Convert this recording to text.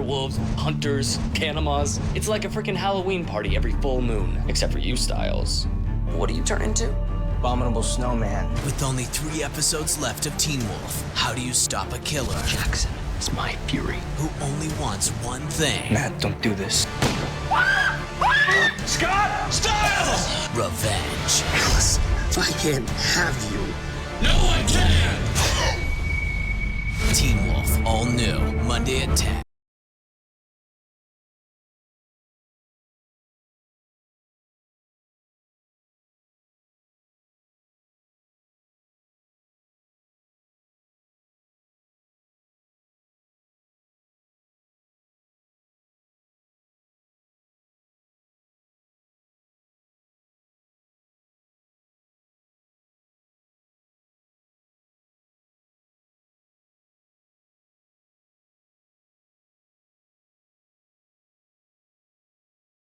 werewolves, hunters, canamas. It's like a freaking Halloween party every full moon, except for you, Styles. What do you turn into? Abominable snowman. With only 3 episodes left of Teen Wolf, how do you stop a killer Jackson is my fury. who only wants one thing? Matt, don't do this. Scott! Styles! Revenge. Alice, I can't have you. No one can! Teen Wolf, all new, Monday at 10.